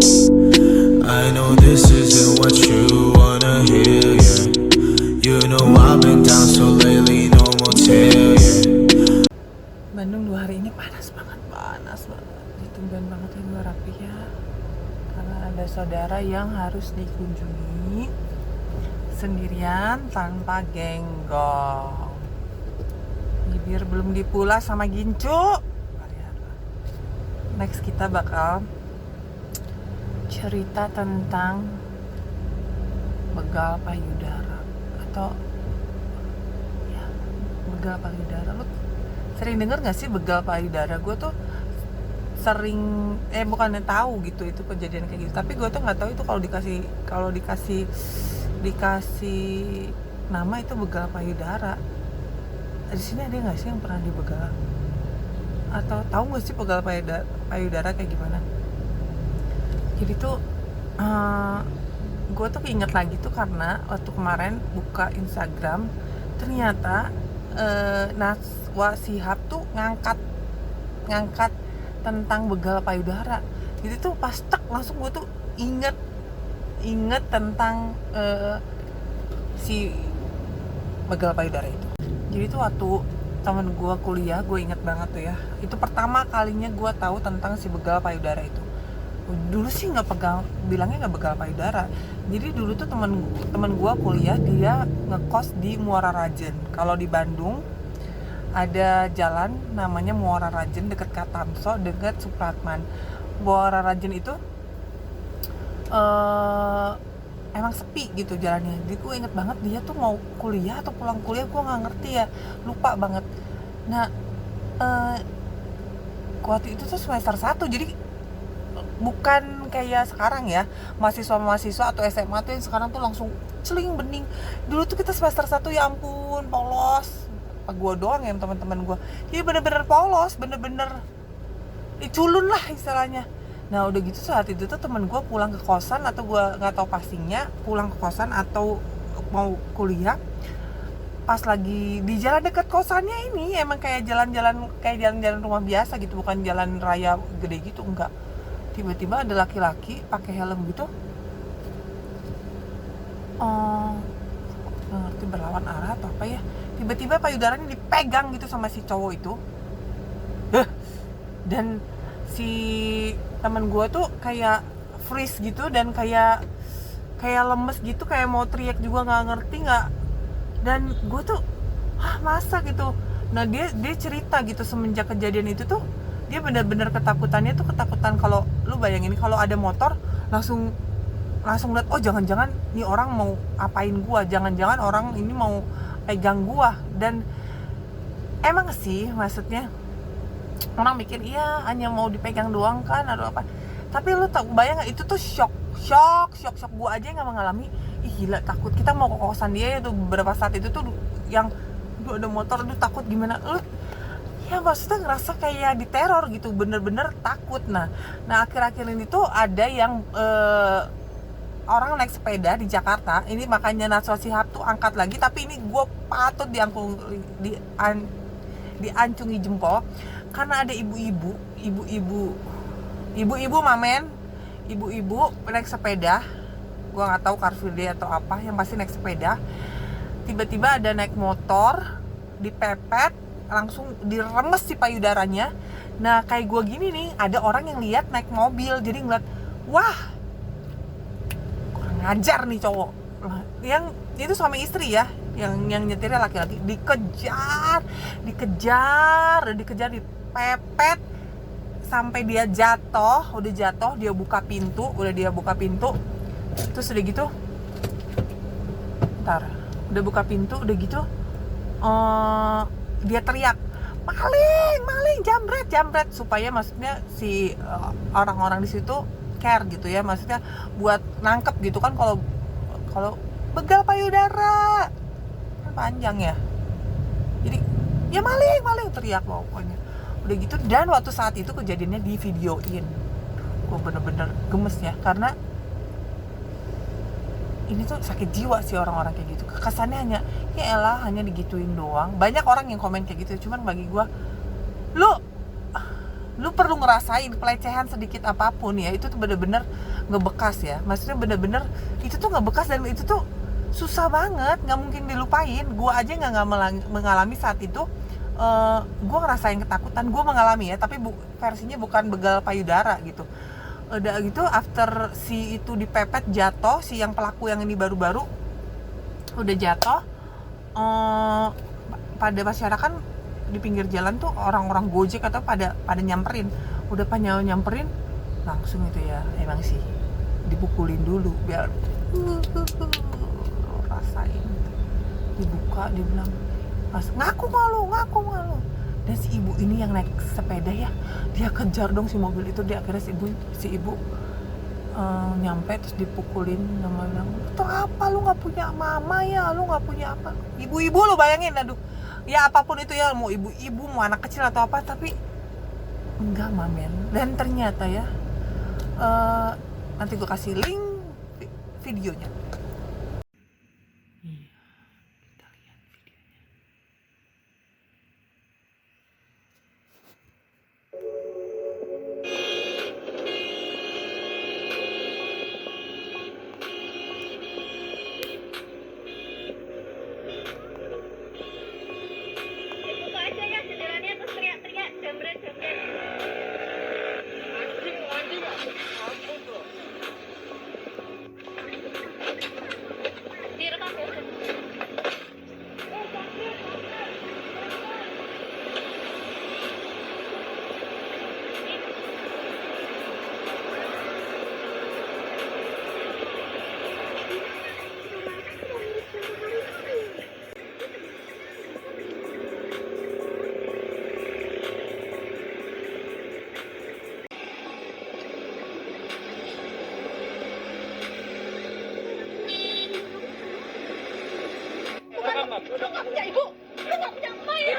I know this isn't what you wanna hear, yeah. You know I've been down so lately, no motel, yeah. Bandung 2 hari ini panas banget. Ditumben banget ya gue rapi ya. Karena ada saudara yang harus dikunjungi sendirian tanpa genggong. Bibir belum dipula sama gincu. Next kita bakal cerita tentang begal payudara atau ya begal payudara. Lu sering denger nggak sih begal payudara? Gue tuh sering bukannya tahu gitu itu kejadian kayak gitu, tapi gue tuh nggak tahu itu kalau dikasih nama itu begal payudara. Di sini ada nggak sih yang pernah dibegal? Atau tahu nggak sih begal payudara kayak gimana? Jadi tuh gue tuh inget lagi tuh karena waktu kemarin buka Instagram ternyata Najwa Shihab tuh ngangkat tentang begal payudara. Jadi tuh pas langsung gue tuh inget tentang si begal payudara itu. Jadi tuh waktu temen gue kuliah, gue inget banget tuh ya, itu pertama kalinya gue tahu tentang si begal payudara itu. Dulu sih bilangnya nggak begal payudara. Jadi dulu tuh temen gue kuliah, dia ngekos di Muara Rajen. Kalau di Bandung ada jalan namanya Muara Rajen dekat Katamso, dekat Supratman. Muara Rajen itu emang sepi gitu jalannya. Jadi gue inget banget dia tuh mau kuliah atau pulang kuliah, gue nggak ngerti ya, lupa banget. Nah waktu itu tuh semester 1, jadi bukan kayak sekarang ya, mahasiswa atau SMA tuh yang sekarang tuh langsung celing bening. Dulu tuh kita semester 1 ya ampun polos. Apa gue doang ya teman-teman gue? Jadi bener-bener polos, bener-bener culun lah istilahnya. Nah udah gitu saat itu tuh temen gue pulang ke kosan, atau gue nggak tahu pastinya pulang ke kosan atau mau kuliah. Pas lagi di jalan dekat kosannya ini emang kayak jalan-jalan rumah biasa gitu, bukan jalan raya gede gitu, enggak. Tiba-tiba ada laki-laki pakai helm gitu, nggak ngerti berlawan arah atau apa ya. Tiba-tiba payudaranya dipegang gitu sama si cowok itu. Dan si teman gue tuh kayak freeze gitu dan kayak lemes gitu, kayak mau teriak juga nggak ngerti. Dan gue tuh masa gitu. Nah dia cerita gitu, semenjak kejadian itu tuh dia benar-benar ketakutan kalau lu bayangin kalau ada motor langsung lihat, oh jangan-jangan nih orang mau apain gua, jangan-jangan orang ini mau pegang gua. Dan emang sih maksudnya orang mikir iya hanya mau dipegang doang kan atau apa, tapi lu tak bayang gak, itu tuh shock gue aja nggak mengalami. Gila takut. Kita mau ke kosan dia itu beberapa saat itu tuh yang ada motor, takut gimana lu ya, maksudnya ngerasa kayak diteror gitu, bener-bener takut. Nah akhir-akhir ini tuh ada yang orang naik sepeda di Jakarta ini, makanya Najwa Shihab tuh angkat lagi. Tapi ini gue patut diancungi jempol karena ada ibu-ibu naik sepeda. Gue nggak tahu Car Free Day atau apa, yang pasti naik sepeda. Tiba-tiba ada naik motor, dipepet, langsung diremes si payudaranya. Nah kayak gue gini nih, ada orang yang lihat naik mobil, jadi ngeliat, wah kurang ngajar nih cowok. Yang itu suami istri ya, yang nyetirnya laki-laki, dikejar, dipepet sampai dia jatuh. Dia buka pintu, terus udah gitu udah gitu dia teriak maling jambret, supaya maksudnya si orang-orang di situ care gitu ya, maksudnya buat nangkep gitu kan. Kalau begal payudara kan panjang ya, jadi ya maling teriak pokoknya udah gitu. Dan waktu saat itu kejadiannya di videoin, gue bener-bener gemes ya, karena ini tuh sakit jiwa sih orang-orang kayak gitu. Kesannya hanya digituin doang. Banyak orang yang komen kayak gitu, cuman bagi gue, lu lu perlu ngerasain pelecehan sedikit apapun ya, itu tuh bener-bener ngebekas ya, maksudnya bener-bener itu tuh ngebekas dan itu tuh susah banget, nggak mungkin dilupain. Gue aja nggak mengalami saat itu. Gue ngerasain ketakutan, gue mengalami ya, tapi versinya bukan begal payudara gitu. Udah gitu after si itu dipepet jatuh, si yang pelaku yang ini baru-baru udah jatuh, pada masyarakat di pinggir jalan tuh orang-orang Gojek atau pada nyamperin, udah nyamperin langsung itu ya, emang sih dipukulin dulu biar rasain. Dibuka, dia bilang pas ngaku malu. Dan si ibu ini yang naik sepeda ya, dia kejar dong si mobil itu. Dia akhirnya si ibu nyampe terus dipukulin, nama bilang itu apa, lu nggak punya mama ya, lu nggak punya apa. Ibu-ibu lu bayangin, aduh ya apapun itu ya, mau ibu-ibu mau anak kecil atau apa, tapi enggak mamen. Dan ternyata ya nanti gue kasih link videonya.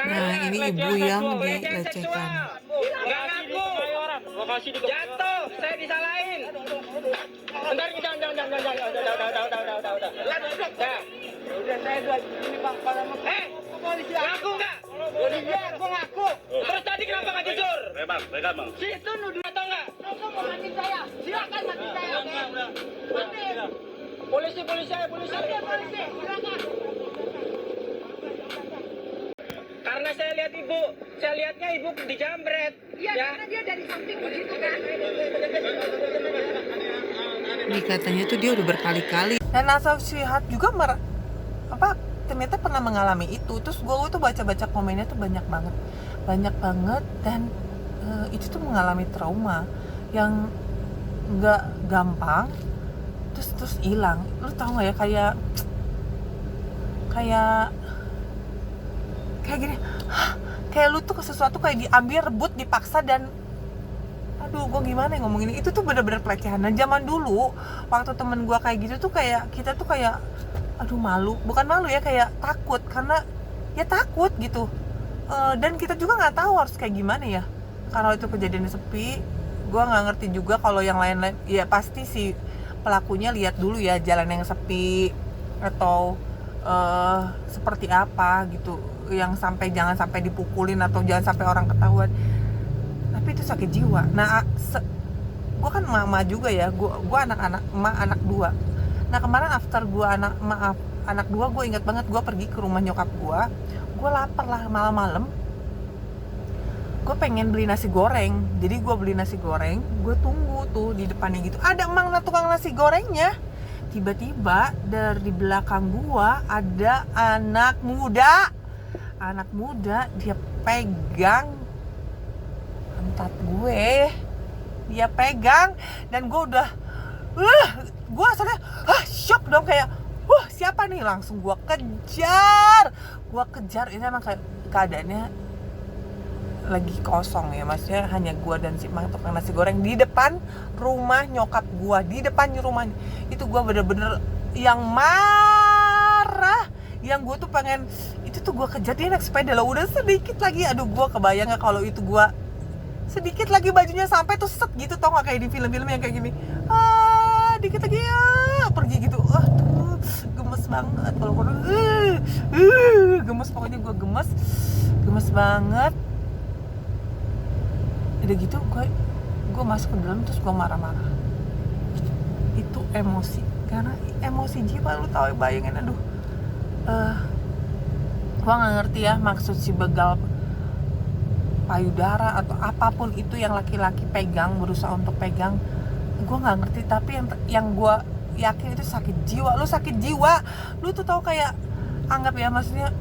Nah, ini ibu yang dilecehkan. Nggak ngaku. Jatuh, saya disalahin. Bentar, jangan. Udah saya ini Bang, polisi ngaku nggak? Iya, gua ngaku. Terus tadi kenapa nggak jujur? Bang. Si itu nuduh atau nggak? Mau mati saya. Silakan mati saya. Mati. Polisi. Silakan. Karena saya lihatnya ibu dijambret. Iya, ya. Karena dia dari samping begitu kan. Katanya tuh dia udah berkali-kali. Dan Asal Syihab juga ternyata pernah mengalami itu. Terus gue tuh baca-baca komennya tuh banyak banget dan itu tuh mengalami trauma yang nggak gampang terus hilang. Lu tau nggak ya, kayak gini, kayak lu tuh ke sesuatu kayak diambil, rebut, dipaksa, dan aduh gue gimana ya ngomong ini, itu tuh bener-bener pelecehan. Dan zaman dulu waktu temen gue kayak gitu tuh kayak kita tuh kayak aduh bukan malu ya, kayak takut, karena ya takut gitu. Dan kita juga nggak tahu harus kayak gimana ya kalau itu kejadian sepi. Gue nggak ngerti juga kalau yang lain-lain, ya pasti si pelakunya lihat dulu ya jalan yang sepi atau seperti apa gitu, yang jangan sampai dipukulin atau jangan sampai orang ketahuan. Tapi itu sakit jiwa. Nah, gue kan mama juga ya, gue anak dua. Nah kemarin after gue anak dua, gue ingat banget gue pergi ke rumah nyokap gue lapar lah malam-malam, gue pengen beli nasi goreng. Jadi gue beli nasi goreng, gue tunggu tuh di depannya gitu, ada emang tukang nasi gorengnya. Tiba-tiba dari belakang gua ada anak muda, dia pegang pantat gue, dan gue udah gue asalnya shock dong, kayak siapa nih, langsung gue kejar. Ini emang kayak keadaannya lagi kosong ya, maksudnya hanya gua dan si mang tukang nasi goreng di depan rumah nyokap gua, di depan rumahnya. Itu gua bener-bener yang marah, yang gua tuh pengen itu tuh gua kejar. Dia naik sepeda lah, udah sedikit lagi, aduh gua kebayang nggak kalau itu gua sedikit lagi bajunya sampai tuh set gitu, tau nggak kayak di film-film yang kayak gini, dikit lagi pergi gitu. Tuh gemes banget kalau gemes, pokoknya gua gemes banget. Udah gitu gue masuk ke dalam terus gue marah-marah. Itu emosi, karena emosi jiwa, lu tahu, bayangin, aduh. Gue nggak ngerti ya maksud si begal payudara atau apapun itu yang laki-laki pegang, berusaha untuk pegang, gue nggak ngerti. Tapi yang gue yakin itu sakit jiwa. Lu sakit jiwa, lu tuh tahu, kayak anggap ya, maksudnya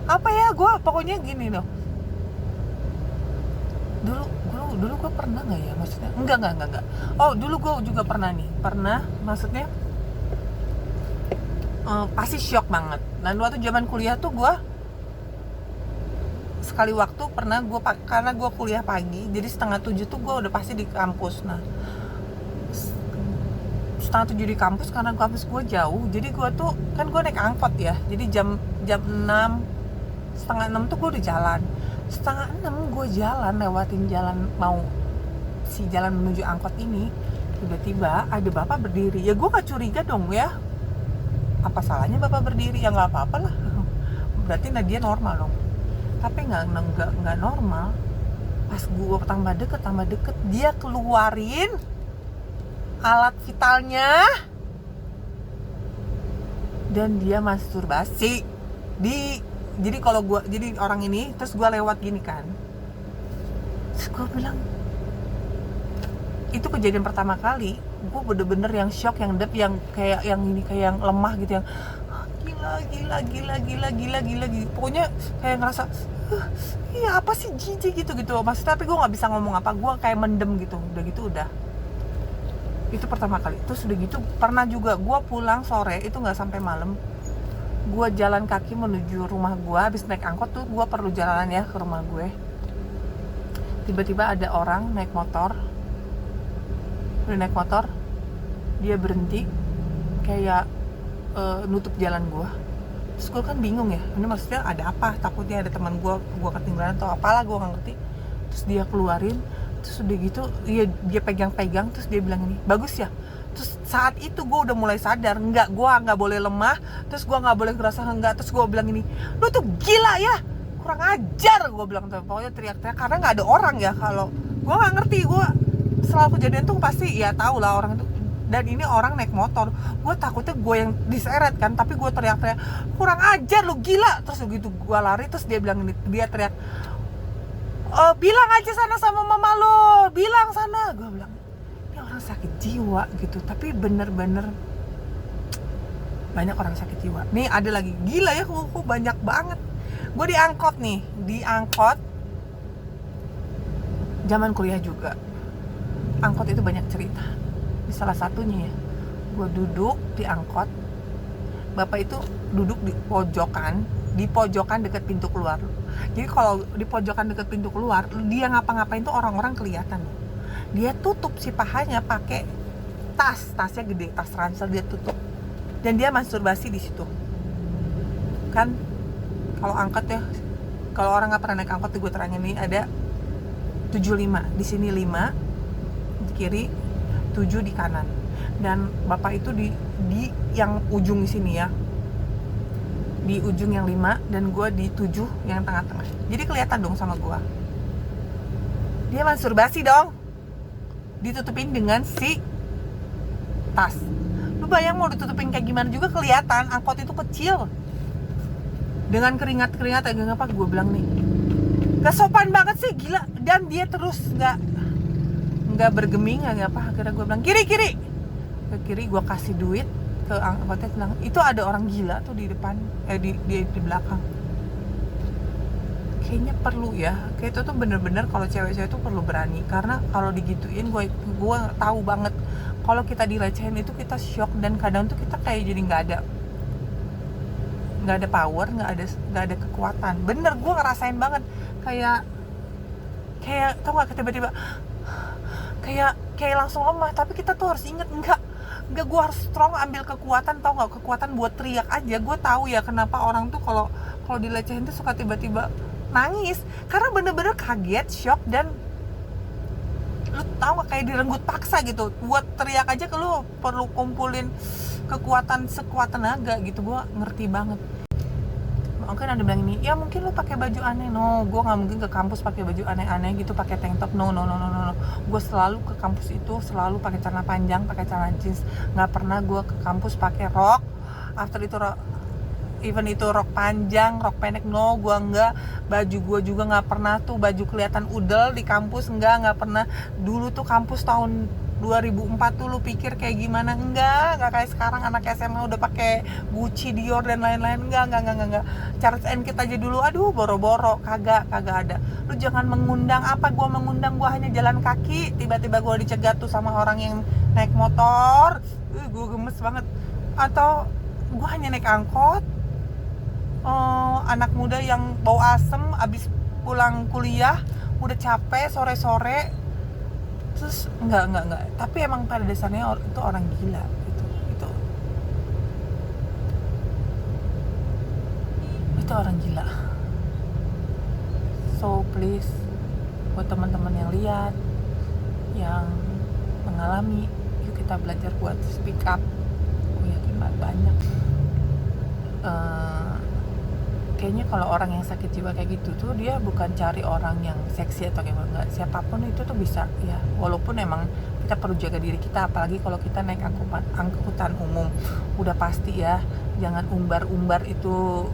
apa ya, gue pokoknya gini loh. Dulu gue pernah nggak ya, maksudnya enggak. Oh, dulu gue juga pernah maksudnya pasti shock banget. Dan waktu zaman kuliah tuh gue sekali waktu pernah, karena gue kuliah pagi, jadi 6:30 tuh gue udah pasti di kampus. Nah, 6:30 di kampus, karena kampus gue jauh, jadi gue tuh kan gue naik angkot ya, jadi jam 6, setengah 6 tuh gue udah jalan. Setengah 6 gue jalan, lewatin jalan, mau si jalan menuju angkot ini, tiba-tiba ada bapak berdiri. Ya gue gak curiga dong ya, apa salahnya bapak berdiri, ya nggak apa-apa lah, berarti dia normal dong. Tapi nggak normal. Pas gue tambah deket, dia keluarin alat vitalnya dan dia masturbasi. Jadi kalau jadi orang ini, terus gue lewat gini kan, terus gue bilang, itu kejadian pertama kali. Gue bener-bener yang shock, yang kayak yang lemah gitu, yang gila. Pokoknya kayak ngerasa, iya apa sih, jijik gitu. Maksudnya, tapi gue nggak bisa ngomong apa, gue kayak mendem gitu. Udah. Itu pertama kali. Terus udah gitu, pernah juga gue pulang sore, itu nggak sampai malam. Gue jalan kaki menuju rumah gue, habis naik angkot tuh gue perlu jalan ya ke rumah gue. Tiba-tiba ada orang naik motor, dia berhenti, kayak nutup jalan gue. Terus gue kan bingung ya, ini maksudnya ada apa, takutnya ada teman gue ketinggalan atau apalah, gue nggak ngerti. Terus dia keluarin, terus udah gitu dia pegang, terus dia bilang ini, bagus ya. Terus saat itu gue udah mulai sadar, gue nggak boleh lemah, terus gue nggak boleh ngerasa enggak. Terus gue bilang ini, lu tuh gila ya, kurang ajar, gue bilang tuh. Pokoknya teriak-teriak, karena nggak ada orang ya. Kalau gue nggak ngerti, gue selalu kejadian tuh pasti ya tau lah orang itu. Dan ini orang naik motor, gue takutnya gue yang diseret kan, tapi gue teriak-teriak, kurang ajar lu, gila. Terus begitu gue lari, terus dia bilang ini, dia teriak, bilang aja sana sama mama lo, bilang sana. Gue bilang, ini orang sakit jiwa gitu. Tapi bener-bener banyak orang sakit jiwa. Nih ada lagi, gila ya, kok banyak banget. Gue di angkot zaman kuliah juga. Angkot itu banyak cerita. Salah satunya ya, gue duduk di angkot, bapak itu duduk di pojokan dekat pintu keluar. Jadi kalau di pojokan dekat pintu keluar, dia ngapa-ngapain tuh orang-orang kelihatan. Dia tutup si pahanya pakai tasnya gede, tas ransel, dia tutup, dan dia masturbasi di situ. Kan kalau angkot ya, kalau orang nggak pernah naik angkot, gue terangin nih, ada 75 di sini, 5 di kiri, 7 di kanan, dan bapak itu di yang ujung di sini ya, di ujung yang 5, dan gue di 7 yang tengah-tengah. Jadi kelihatan dong sama gue. Dia masturbasi dong, ditutupin dengan si tas. Lu bayang mau ditutupin kayak gimana juga kelihatan, angkot itu kecil, dengan keringat agak apa. Gue bilang nih, gak sopan banget sih, gila. Dan dia terus nggak bergeming, nggak apa. Akhirnya gue bilang kiri ke kiri, gue kasih duit ke angkotnya, bilang itu ada orang gila tuh di depan, di belakang. Kayaknya perlu ya, kayak itu tuh bener-bener kalau cewek-cewek tuh perlu berani, karena kalau digituin gue tahu banget kalau kita dilecehin itu kita shock, dan kadang tuh kita kayak jadi nggak ada power, nggak ada kekuatan. Bener, gue ngerasain banget kayak tau nggak, tiba-tiba kayak langsung lemah. Tapi kita tuh harus inget, enggak, gue harus strong, ambil kekuatan, tau nggak, kekuatan buat teriak aja. Gue tahu ya kenapa orang tuh kalau dilecehin tuh suka tiba-tiba nangis, karena bener-bener kaget, shock, dan lu tau nggak, kayak direnggut paksa gitu. Buat teriak aja ke lu perlu kumpulin kekuatan sekuat tenaga gitu. Gue ngerti banget. mungkin ada bilang ini, ya mungkin lu pakai baju aneh. No, gue nggak mungkin ke kampus pakai baju aneh-aneh gitu, pakai tank top. No. Gue selalu ke kampus itu selalu pakai celana panjang, pakai celana jeans. Nggak pernah gue ke kampus pakai rok. After itu even itu rok panjang, rok pendek, no, gue enggak. Baju gue juga nggak pernah tuh baju kelihatan udel di kampus, nggak pernah. Dulu tuh kampus tahun 2004 tuh lu pikir kayak gimana? Enggak kayak sekarang anak SMA udah pakai Gucci, Dior dan lain-lain. Enggak. Charles & Kit aja dulu, aduh boro-boro, kagak ada. Lu jangan mengundang, apa gua mengundang, gua hanya jalan kaki, tiba-tiba gua dicegat tuh sama orang yang naik motor. Gua gemes banget. Atau gua hanya naik angkot. Anak muda yang bau asem abis pulang kuliah, udah capek sore-sore. Terus enggak, tapi emang pada dasarnya itu orang gila itu orang gila. So please, buat teman-teman yang lihat, yang mengalami, yuk kita belajar buat speak up. Gue yakin banyak kayaknya kalau orang yang sakit jiwa kayak gitu tuh dia bukan cari orang yang seksi atau gimana, enggak, siapapun itu tuh bisa ya, walaupun emang kita perlu jaga diri kita, apalagi kalau kita naik angkutan umum, udah pasti ya jangan umbar itu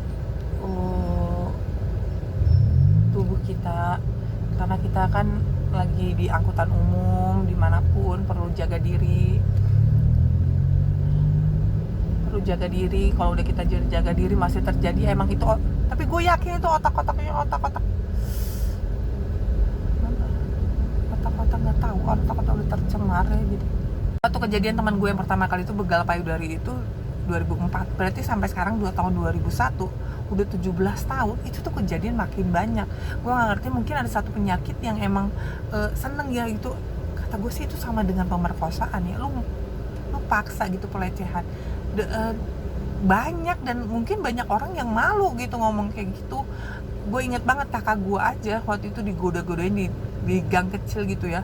tubuh kita, karena kita kan lagi di angkutan umum, dimanapun perlu jaga diri. Kalau udah kita jaga diri masih terjadi emang itu, tapi gue yakin itu otak-otak nggak tahu, otak-otak udah tercemar ya. Jadi waktu kejadian teman gue yang pertama kali itu begal payudari itu 2004, berarti sampai sekarang 2 tahun 2001 udah 17 tahun, itu tuh kejadian makin banyak. Gue nggak ngerti, mungkin ada satu penyakit yang emang seneng ya gitu. Kata gue sih itu sama dengan pemerkosaan ya, lu paksa gitu, pelecehan. Banyak, dan mungkin banyak orang yang malu gitu ngomong kayak gitu. Gue inget banget kakak gue aja waktu itu digoda-godain di gang kecil gitu ya,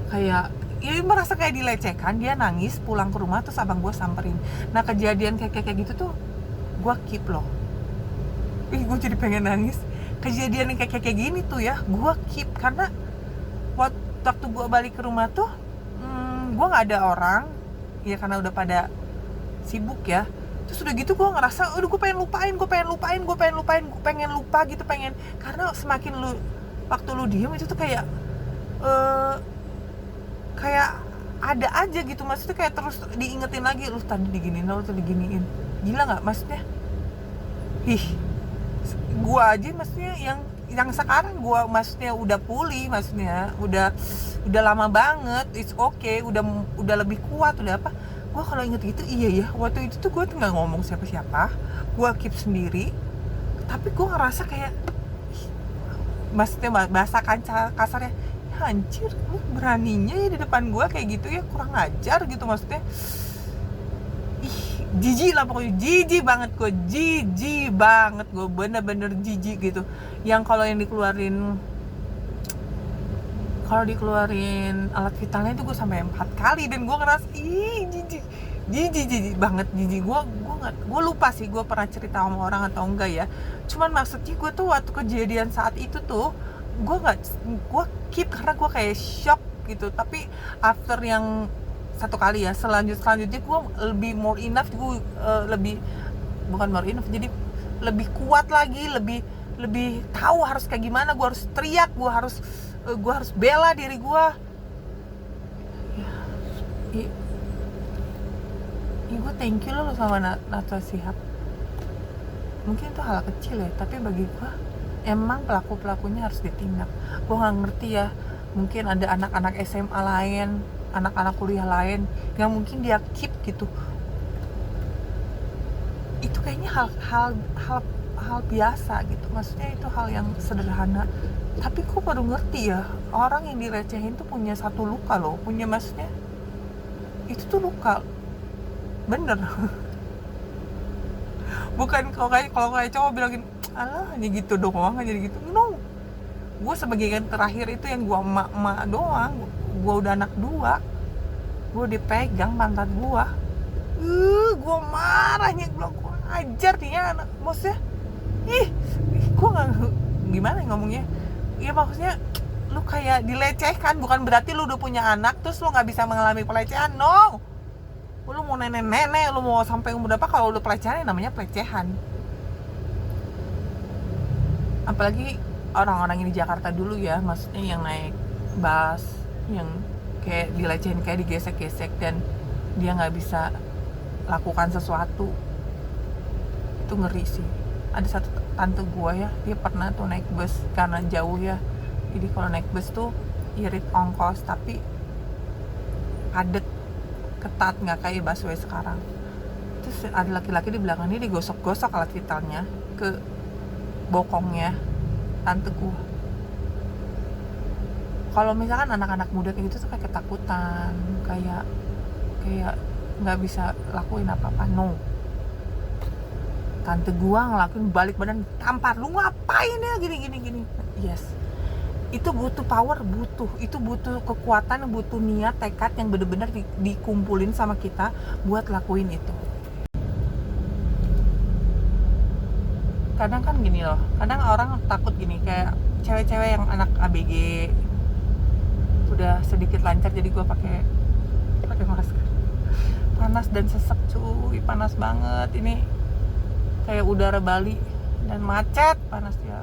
kayak ya merasa kayak dilecehkan. Dia nangis pulang ke rumah, terus abang gue samperin. Nah kejadian kayak gitu tuh gue keep loh. Gue jadi pengen nangis. Kejadian yang kayak gini tuh ya gue keep, karena waktu gue balik ke rumah tuh gue nggak ada orang ya, karena udah pada sibuk ya. Terus udah gitu gue ngerasa gue pengen lupa gitu, karena semakin waktu lu diem itu tuh kayak ada aja gitu, maksudnya kayak terus diingetin lagi, lu tadi diginiin, gila nggak maksudnya? Gue aja maksudnya yang sekarang gue maksudnya udah pulih, maksudnya udah lama banget, it's okay, udah lebih kuat, udah apa. Gue kalau inget gitu, iya ya, waktu itu tuh gue nggak ngomong siapa-siapa, gue keep sendiri, tapi gue ngerasa kayak, maksudnya bahasa kasarnya, anjir, lu beraninya ya di depan gue kayak gitu ya, kurang ajar gitu, maksudnya, jijik lah pokoknya, jijik banget gue, bener-bener jijik gitu. Yang kalau dikeluarin alat vitalnya itu gue sampai 4 kali, dan gue ngerasa jijik banget. Gue lupa sih gue pernah cerita sama orang atau enggak ya, cuman maksudnya gue tuh waktu kejadian saat itu tuh gue keep karena gue kayak shock gitu. Tapi after yang satu kali ya, selanjutnya gue lebih more enough, gue jadi lebih kuat lagi, lebih tahu harus kayak gimana, gue harus teriak, gue harus bela diri gue. Gue thank you lo sama Najwa Shihab. Mungkin itu hal kecil ya, tapi bagi gue emang pelakunya harus ditindak. Gue nggak ngerti ya, mungkin ada anak-anak SMA lain, anak-anak kuliah lain yang mungkin dia keep gitu. Itu kayaknya hal biasa gitu, maksudnya itu hal yang sederhana. Tapi kok baru ngerti ya, orang yang direcehin tuh punya satu luka loh, maksudnya itu tuh luka, bener. Bukan kalau kayak cowok bilangin, alah hanya gitu doang, hanya gitu. No, gue sebagai yang terakhir itu yang gue emak doang, gue udah anak 2, gue dipegang pantat gue marahnya, gue ajar dia anak, maksudnya Gue nggak, gimana ya ngomongnya, ya maksudnya lu kayak dilecehkan. Bukan berarti lu udah punya anak terus lu nggak bisa mengalami pelecehan, no. Lu mau nenek-nenek, lu mau sampai umur berapa, kalau udah pelecehan ya namanya pelecehan. Apalagi orang-orang ini di Jakarta dulu ya, maksudnya yang naik bus, yang kayak dilecehin, kayak digesek-gesek dan dia nggak bisa lakukan sesuatu. Itu ngeri sih. Ada satu tante gue ya, dia pernah tuh naik bus karena jauh ya, jadi kalau naik bus tuh irit ongkos, tapi padet, ketat, nggak kayak busway sekarang. Terus ada laki-laki di belakangnya digosok-gosok alat vitalnya ke bokongnya tante gue. Kalau misalkan anak-anak muda kayak gitu tuh kayak ketakutan, kayak nggak bisa lakuin apa-apa, no. Tante gua ngelakuin, balik badan tampar, lu ngapain ya gini. Yes, itu butuh power, itu butuh kekuatan, butuh niat, tekad yang bener-bener dikumpulin sama kita buat lakuin itu. Kadang kan gini loh, kadang orang takut gini, kayak cewek-cewek yang anak ABG udah sedikit lancar, jadi gua pakai masker. Panas dan sesek cuy, panas banget ini, kayak udara Bali dan macet, panas ya.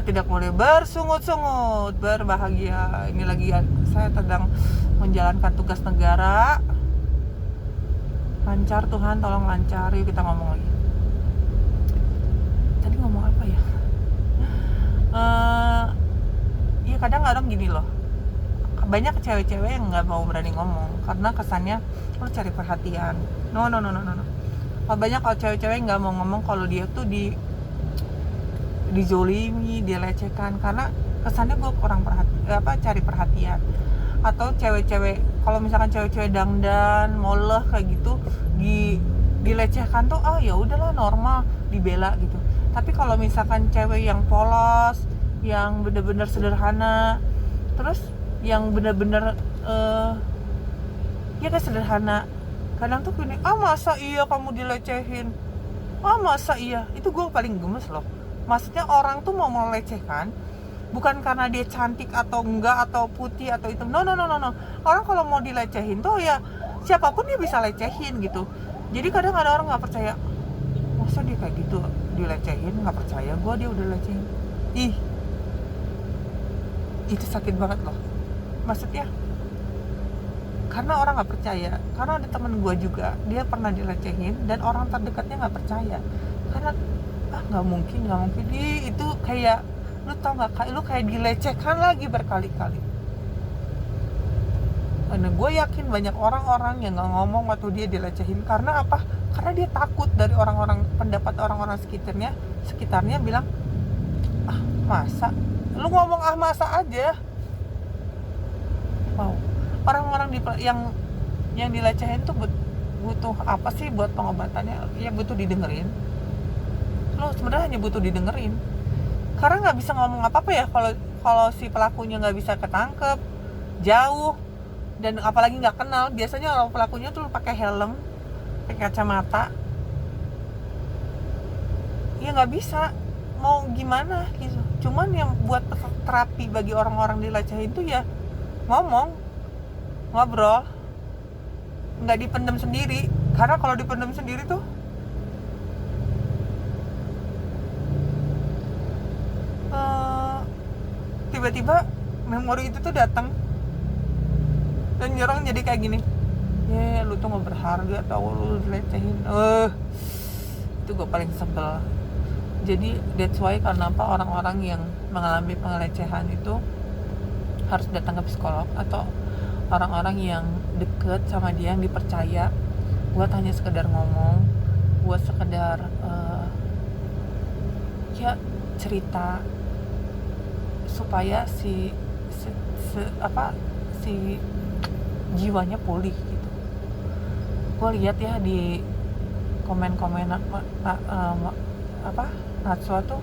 Tidak boleh bersungut-sungut, berbahagia. Ini lagi saya sedang menjalankan tugas negara. Lancar Tuhan, tolong lancar. Yuk kita ngomong lagi. Tadi ngomong apa ya? Ya kadang-kadang gini loh, banyak cewek-cewek yang nggak mau berani ngomong karena kesannya lo cari perhatian. No. Banyak kalau cewek-cewek nggak mau ngomong kalau dia tuh dizolimi, dilecehkan, karena kesannya gue kurang cari perhatian. Atau cewek-cewek, kalau misalkan cewek-cewek dangdan, moleh kayak gitu, dilecehkan tuh, ya udahlah normal, dibela gitu. Tapi kalau misalkan cewek yang polos, yang bener-bener sederhana, terus yang bener-bener ya kayak sederhana, kadang tuh gini, masa iya kamu dilecehin, masa iya, itu gue paling gemes loh. Maksudnya orang tuh mau melecehkan bukan karena dia cantik atau enggak, atau putih atau hitam, no. Orang kalau mau dilecehin tuh ya siapapun dia bisa lecehin gitu. Jadi kadang ada orang nggak percaya, masa dia kayak gitu dilecehin, nggak percaya gue dia udah lecehin. Itu sakit banget loh, maksudnya karena orang nggak percaya. Karena ada temen gue juga, dia pernah dilecehin dan orang terdekatnya nggak percaya, karena nggak mungkin. Itu kayak, lu tau nggak, lu kayak dilecehkan lagi berkali-kali. Karena gue yakin banyak orang-orang yang nggak ngomong waktu dia dilecehin. Karena apa? Karena dia takut dari orang-orang, pendapat orang-orang sekitarnya bilang, masa lu ngomong masa aja. Wow, orang-orang yang dilecehin tuh butuh apa sih buat pengobatannya? Ya butuh didengerin. Lo sebenarnya hanya butuh didengerin, karena nggak bisa ngomong apa-apa ya kalau si pelakunya nggak bisa ketangkep, jauh, dan apalagi nggak kenal. Biasanya orang pelakunya tuh pakai helm, pakai kacamata, ya nggak bisa mau gimana gitu. Cuman yang buat terapi bagi orang-orang dilecehin tuh ya ngomong, ngobrol, nggak dipendam sendiri. Karena kalau dipendam sendiri tuh tiba-tiba memori itu tuh datang dan orang jadi kayak gini, lu tuh nggak berharga, tau lu dilecehin. Itu gue paling sebel. Jadi that's why kenapa orang-orang yang mengalami pelecehan itu harus datang ke psikolog atau orang-orang yang deket sama dia, yang dipercaya, buat hanya sekedar ngomong, buat sekedar ya cerita, supaya si jiwanya pulih gitu. Gue lihat ya di komen-komen Natsua tuh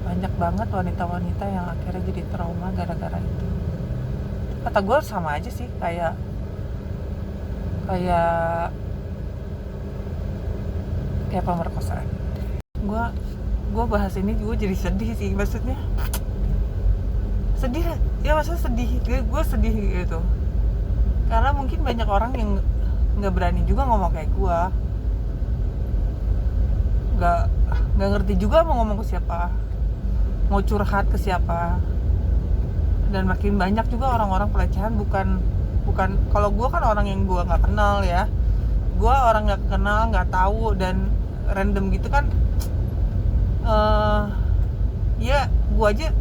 banyak banget wanita-wanita yang akhirnya jadi trauma gara-gara itu. Kata gue sama aja sih, kayak pemerkosaan. gue bahas ini gue jadi sedih sih, maksudnya sedih ya, maksudnya sedih, gue sedih gitu karena mungkin banyak orang yang nggak berani juga ngomong kayak gue, nggak ngerti juga mau ngomong ke siapa, mau curhat ke siapa. Dan makin banyak juga orang-orang pelecehan, bukan kalau gue kan orang yang gue nggak kenal ya, gue orang nggak kenal, nggak tahu, dan random gitu kan. Ya gue aja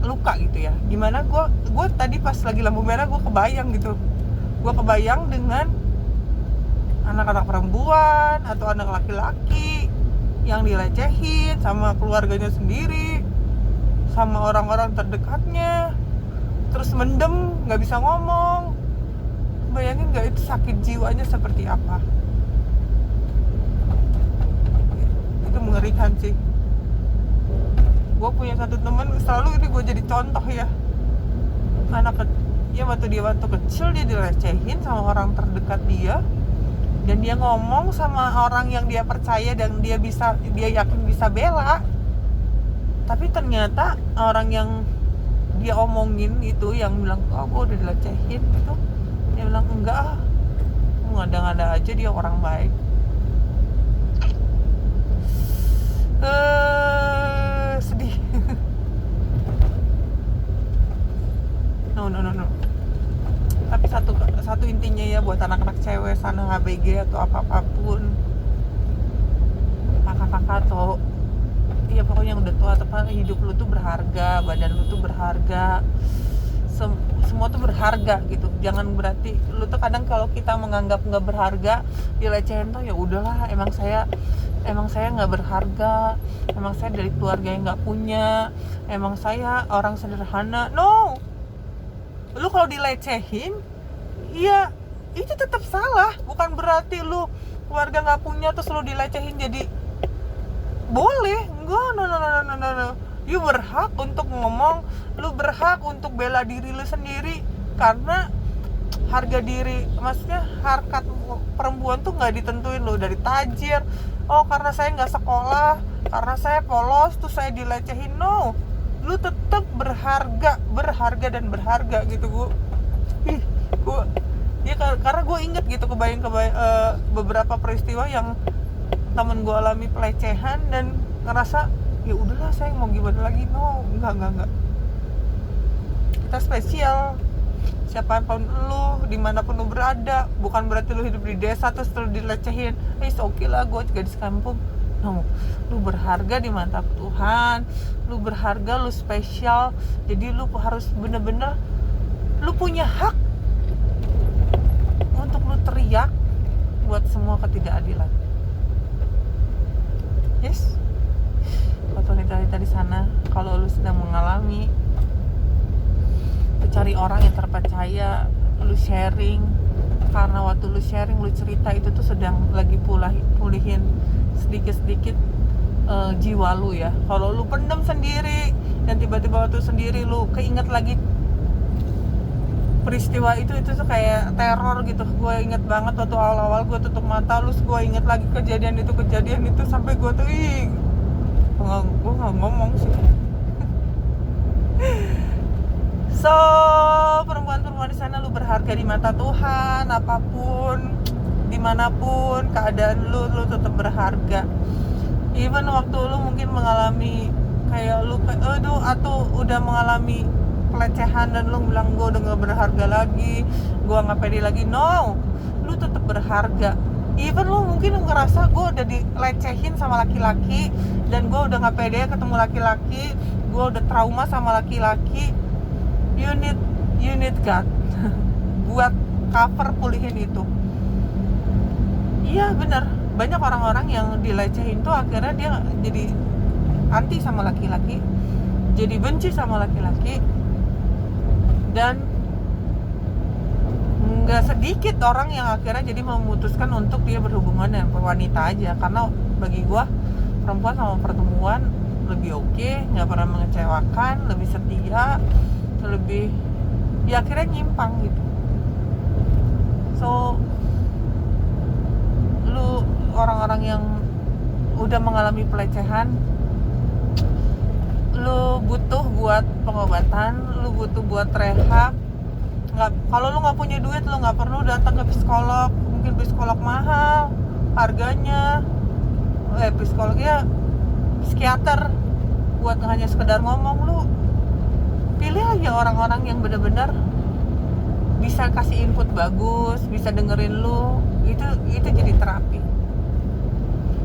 luka gitu ya. Gimana gue tadi pas lagi lampu merah gue kebayang dengan anak-anak perempuan atau anak laki-laki yang dilecehin sama keluarganya sendiri, sama orang-orang terdekatnya, terus mendem, nggak bisa ngomong. Bayangin nggak itu sakit jiwanya seperti apa? Itu mengerikan sih. Gue punya satu teman, selalu ini gue jadi contoh ya. Waktu dia kecil dia dilecehin sama orang terdekat dia, dan dia ngomong sama orang yang dia percaya dan dia yakin bisa bela. Tapi ternyata orang yang dia omongin itu, yang bilang gue udah dilecehin gitu, dia bilang enggak, ngada-ngada aja, dia orang baik. Sedih. No. Tapi satu intinya ya, buat anak-anak cewek sana, HBG atau apapun, kakak-kakak atau ya pokoknya yang udah tua, tepat, hidup lu tuh berharga, badan lu tuh berharga, semua tuh berharga gitu. Jangan berarti lu tuh kadang kalau kita menganggap nggak berharga, dilecehin tuh ya udahlah, emang saya nggak berharga, emang saya dari keluarga yang nggak punya, emang saya orang sederhana. No, lu kalau dilecehin ya itu tetap salah. Bukan berarti lu keluarga nggak punya terus lu dilecehin jadi boleh. Enggak, no. You berhak untuk ngomong, lu berhak untuk bela diri lu sendiri, karena harga diri, maksudnya harkat perempuan tuh nggak ditentuin lu dari tajir. Oh, karena saya nggak sekolah, karena saya polos tuh saya dilecehin. No, lu tetap berharga dan berharga gitu. Gue ya karena gue inget gitu, kebayang beberapa peristiwa yang temen gue alami pelecehan dan ngerasa ya udahlah, saya mau gimana lagi. No, enggak. Kita spesial, siapapun lu, dimanapun lu berada. Bukan berarti lu hidup di desa terus lu dilecehin, it's okay lah, gue juga di kampung. No, lu berharga di mata Tuhan, lu berharga, lu spesial. Jadi lu harus bener-bener, lu punya hak untuk lu teriak buat semua ketidakadilan. Yes, buat wanita-wanita di sana, kalau lu sedang mengalami, lu cari orang yang terpercaya, lu sharing, karena waktu lu sharing, lu cerita, itu tuh sedang lagi pulihin sedikit-sedikit jiwa lu ya. Kalau lu pendem sendiri dan tiba-tiba waktu sendiri lu keinget lagi peristiwa itu tuh kayak teror gitu. Gue inget banget waktu awal-awal gue tutup mata, terus gue inget lagi kejadian itu sampai gue tuh gue nggak ngomong sih. So, perempuan-perempuan di sana, lu berharga di mata Tuhan. Apapun, dimanapun keadaan lu tetap berharga. Even waktu lu mungkin mengalami kayak lu atau udah mengalami pelecehan dan lu bilang gue udah gak berharga lagi, gue gak pede lagi. No, lu tetap berharga. Even lu mungkin ngerasa gue udah dilecehin sama laki-laki dan gue udah gak pede ketemu laki-laki, gue udah trauma sama laki-laki. You need God buat cover pulihin itu. Iya bener, banyak orang-orang yang dilecehin tuh akhirnya dia jadi anti sama laki-laki, jadi benci sama laki-laki. Dan nggak sedikit orang yang akhirnya jadi memutuskan untuk dia berhubungan dengan wanita aja, karena bagi gue perempuan sama pertemuan lebih oke, nggak pernah mengecewakan, lebih setia, lebih ya akhirnya nyimpang gitu. So lu orang-orang yang udah mengalami pelecehan, lu butuh buat pengobatan, lu butuh buat rehab. Kalau lu nggak punya duit, lu nggak perlu datang ke psikolog. Mungkin psikolog mahal harganya, psikolognya psikiater buat hanya sekedar ngomong. Lu pilih aja orang-orang yang benar-benar bisa kasih input bagus, bisa dengerin lu. Itu jadi terapi.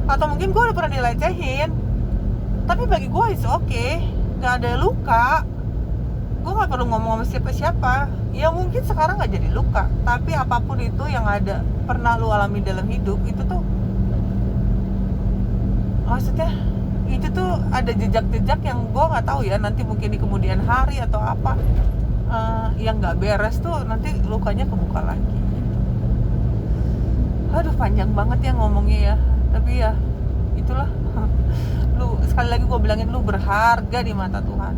Atau mungkin gue udah pernah dilecehin, tapi bagi gue it's okay, nggak ada luka, gue nggak perlu ngomong sama siapa-siapa. Ya mungkin sekarang nggak jadi luka, tapi apapun itu yang ada pernah lu alami dalam hidup, itu tuh maksudnya itu tuh ada jejak-jejak yang gue nggak tahu ya, nanti mungkin di kemudian hari atau apa yang nggak beres tuh nanti lukanya kebuka lagi. Aduh, panjang banget ya ngomongnya ya, tapi ya itulah. Lu sekali lagi gue bilangin, lu berharga di mata Tuhan.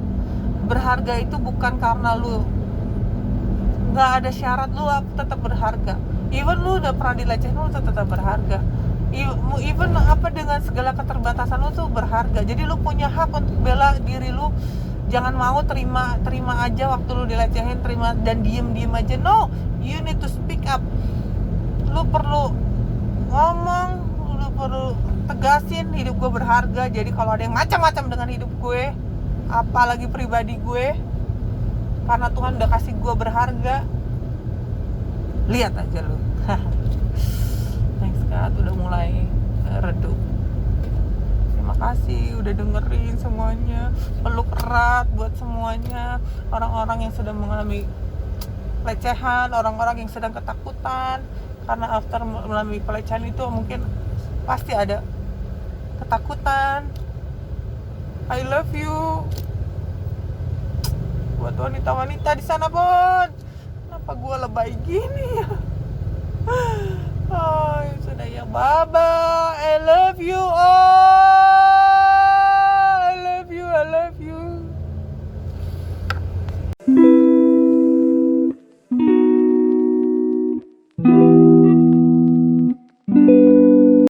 Berharga itu bukan karena lu nggak ada syarat, lu tetap berharga. Even lu udah pernah dilecehin, lu tetap berharga. Even apa dengan segala keterbatasan lu tuh berharga. Jadi lu punya hak untuk bela diri lu. Jangan mau terima aja waktu lu dilecehin, terima dan diem aja. No, you need to speak up. Lu perlu ngomong, lu perlu tegasin hidup gue berharga. Jadi kalau ada yang macam-macam dengan hidup gue, apalagi pribadi gue, karena Tuhan udah kasih gue berharga, lihat aja lu. Thanks God, udah mulai redup. Terima kasih udah dengerin semuanya. Peluk erat buat semuanya, orang-orang yang sedang mengalami pelecehan, orang-orang yang sedang ketakutan. Karena after mengalami pelecehan itu mungkin pasti ada ketakutan. I love you. Buat wanita-wanita di sana, Bon. Kenapa gue lebay gini ya? Oh, sudah ya, bye-bye. I love you all.